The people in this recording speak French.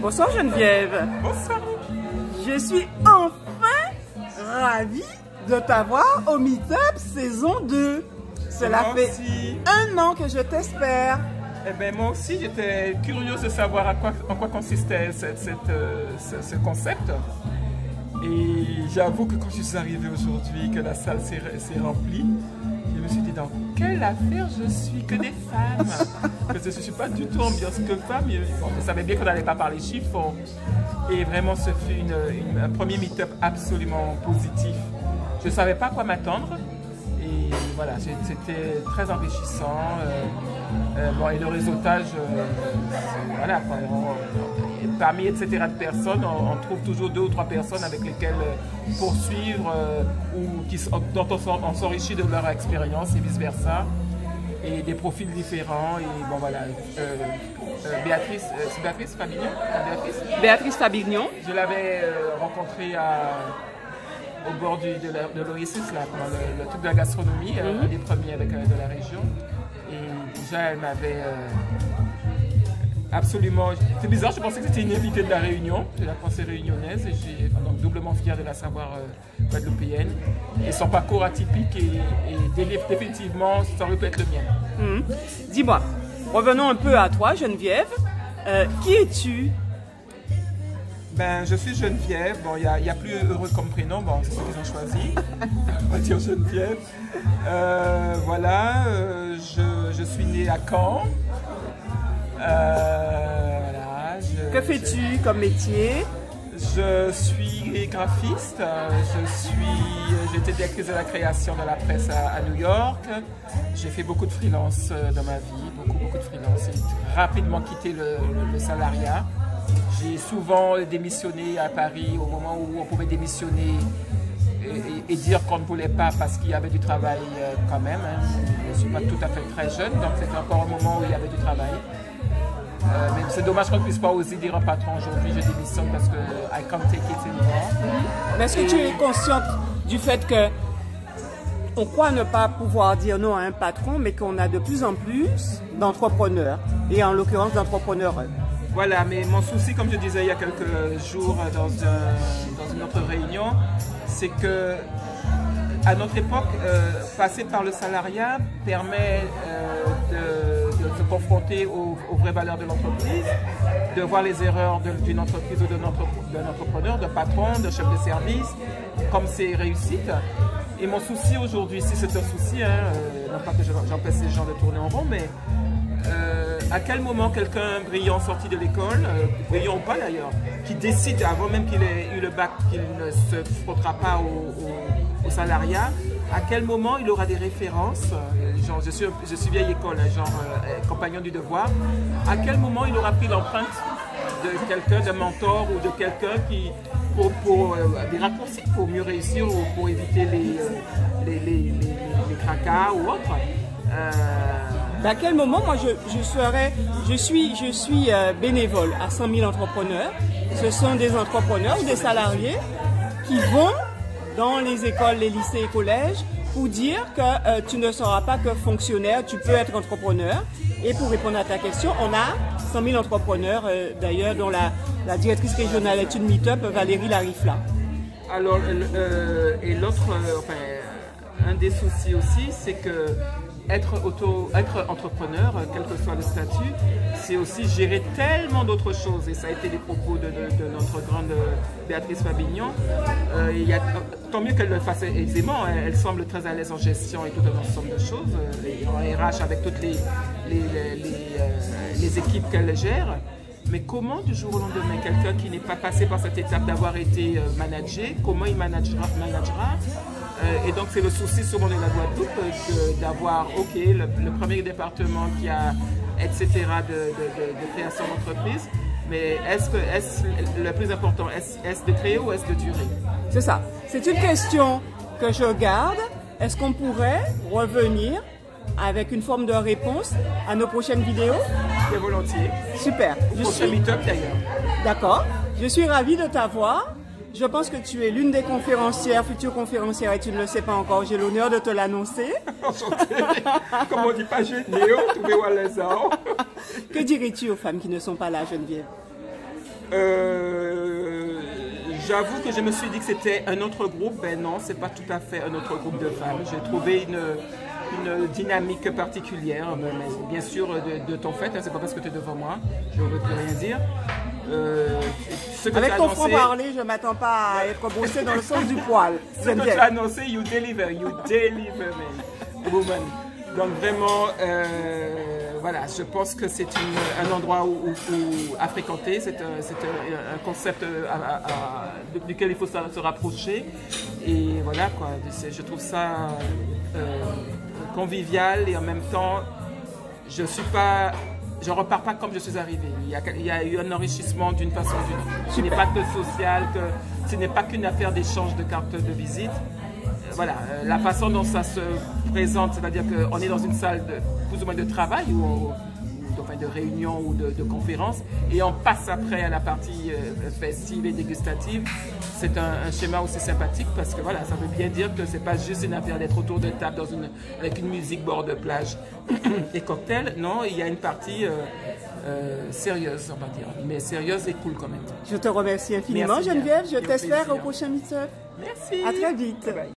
Bonsoir Geneviève. Bonsoir. Je suis enfin ravie de t'avoir au Meetup saison 2. Cela fait un an que je t'espère. Eh ben, moi aussi, j'étais curieuse de savoir en quoi consistait ce concept. Et j'avoue que quand je suis arrivée aujourd'hui, que la salle s'est remplie, je me suis dit dans quelle affaire je suis, que des femmes. Parce que je ne suis pas du tout ambiance que femme. Bon, je savais bien qu'on n'allait pas parler chiffres. Et vraiment, ce fut un premier meet-up absolument positif. Je ne savais pas à quoi m'attendre. Et voilà, c'était très enrichissant. Bon, et le réseautage, voilà, parmi etc. de personnes, on trouve toujours 2 ou 3 personnes avec lesquelles poursuivre ou dont on s'enrichit de leur expérience et vice-versa. Et des profils différents. Et bon, voilà. Béatrice, c'est Béatrice Fabignon? Béatrice Fabignon. Je l'avais rencontrée au bord de l'Oasis, là, pendant le truc de la gastronomie, un des premiers de la région. Et déjà, elle m'avait absolument... C'est bizarre, je pensais que c'était une invitée de la Réunion, de la pensée réunionnaise, et j'ai donc doublement fière de la savoir guadeloupéenne. Et son parcours atypique et définitivement, ça aurait pu être le mien. Dis-moi, revenons un peu à toi, Geneviève. Qui es-tu? Ben, je suis Geneviève. Bon, il y a plus heureux comme prénom. Bon, c'est ce qu'ils ont choisi. On va dire Geneviève. Voilà, je suis née à Caen. Voilà, que fais-tu comme métier? Je suis graphiste. J'étais directrice de la création de la presse à New York. J'ai fait beaucoup de freelance dans ma vie, beaucoup de freelance. J'ai rapidement quitté le salariat. J'ai souvent démissionné à Paris au moment où on pouvait démissionner et dire qu'on ne voulait pas parce qu'il y avait du travail quand même. Hein. Je ne suis pas tout à fait très jeune, donc c'était encore un moment où il y avait du travail. Mais c'est dommage qu'on ne puisse pas oser dire au patron aujourd'hui je démissionne parce que I can't take it anymore. Mais est-ce que tu es consciente du fait que on croit ne pas pouvoir dire non à un patron, mais qu'on a de plus en plus d'entrepreneurs, et en l'occurrence d'entrepreneurs? Voilà, mais mon souci, comme je disais il y a quelques jours dans une autre réunion, c'est que à notre époque, passer par le salariat permet de se confronter aux vraies valeurs de l'entreprise, de voir les erreurs d'une entreprise ou d'un entrepreneur, d'un patron, d'un chef de service, comme ses réussites. Et mon souci aujourd'hui, si c'est un souci, non pas que j'empêche ces gens de tourner en rond, mais à quel moment quelqu'un brillant sorti de l'école, brillant ou pas d'ailleurs, qui décide avant même qu'il ait eu le bac qu'il ne se frottera pas au salariat, à quel moment il aura des références, genre je suis vieille école, genre compagnon du devoir, à quel moment il aura pris l'empreinte de quelqu'un, d'un mentor ou de quelqu'un qui, pour des raccourcis, pour mieux réussir ou pour éviter les tracas ou autres. À quel moment, moi, je suis bénévole à 100 000 entrepreneurs. Ce sont des entrepreneurs ou des salariés qui vont dans les écoles, les lycées et collèges pour dire que tu ne seras pas que fonctionnaire, tu peux être entrepreneur. Et pour répondre à ta question, on a 100 000 entrepreneurs, d'ailleurs, dont la directrice régionale études Meetup, Valérie Larifla. Alors, et l'autre, un des soucis aussi, c'est que être entrepreneur, quel que soit le statut, c'est aussi gérer tellement d'autres choses. Et ça a été les propos de notre grande Béatrice Fabignon. Tant mieux qu'elle le fasse aisément. Elle semble très à l'aise en gestion et tout un ensemble de choses. En RH avec toutes les équipes qu'elle gère. Mais comment du jour au lendemain, quelqu'un qui n'est pas passé par cette étape d'avoir été managé, comment il managera et donc c'est le souci souvent de la Guadeloupe d'avoir le premier département qui a etc. de création d'entreprise, mais est-ce le plus important, est-ce de créer ou est-ce de durer? C'est ça, c'est une question que je garde. Est-ce qu'on pourrait revenir avec une forme de réponse à nos prochaines vidéos? Très volontiers. Super. Prochain meet-up d'ailleurs. D'accord, je suis ravie de t'avoir. Je pense que tu es l'une des conférencières, futures conférencières, et tu ne le sais pas encore. J'ai l'honneur de te l'annoncer. Comme on dit pas jeune, Néo, tu veux voir les ans. Que dirais-tu aux femmes qui ne sont pas là, Geneviève? J'avoue que je me suis dit que c'était un autre groupe. Ben non, c'est pas tout à fait un autre groupe de femmes. J'ai trouvé une dynamique particulière. Mais bien sûr, de ton fait, hein, c'est pas parce que tu es devant moi, je ne veux plus rien dire. Avec ton franc-parler, je ne m'attends pas à être brossé dans le sens du poil. Ce que tu as annoncé, you deliver, man, woman. Donc vraiment, voilà, je pense que c'est un endroit à fréquenter, c'est un concept duquel il faut se rapprocher. Et voilà, quoi, je trouve ça convivial et en même temps, je repars pas comme je suis arrivée. Il y a eu un enrichissement d'une façon ou d'une autre. Ce n'est pas que social, ce n'est pas qu'une affaire d'échange de cartes de visite. Voilà, la façon dont ça se présente, c'est-à-dire qu'on est dans une salle plus ou moins de travail ou enfin de réunion ou de conférence et on passe après à la partie festive et dégustative. C'est un schéma aussi sympathique parce que voilà, ça veut bien dire que c'est pas juste une affaire d'être autour de table avec une musique bord de plage et cocktail. Non, il y a une partie sérieuse, on va dire, mais sérieuse et cool quand même. Je te remercie infiniment. Merci, Geneviève. Je t'espère au prochain meet-up. Merci. À très vite. Bye bye.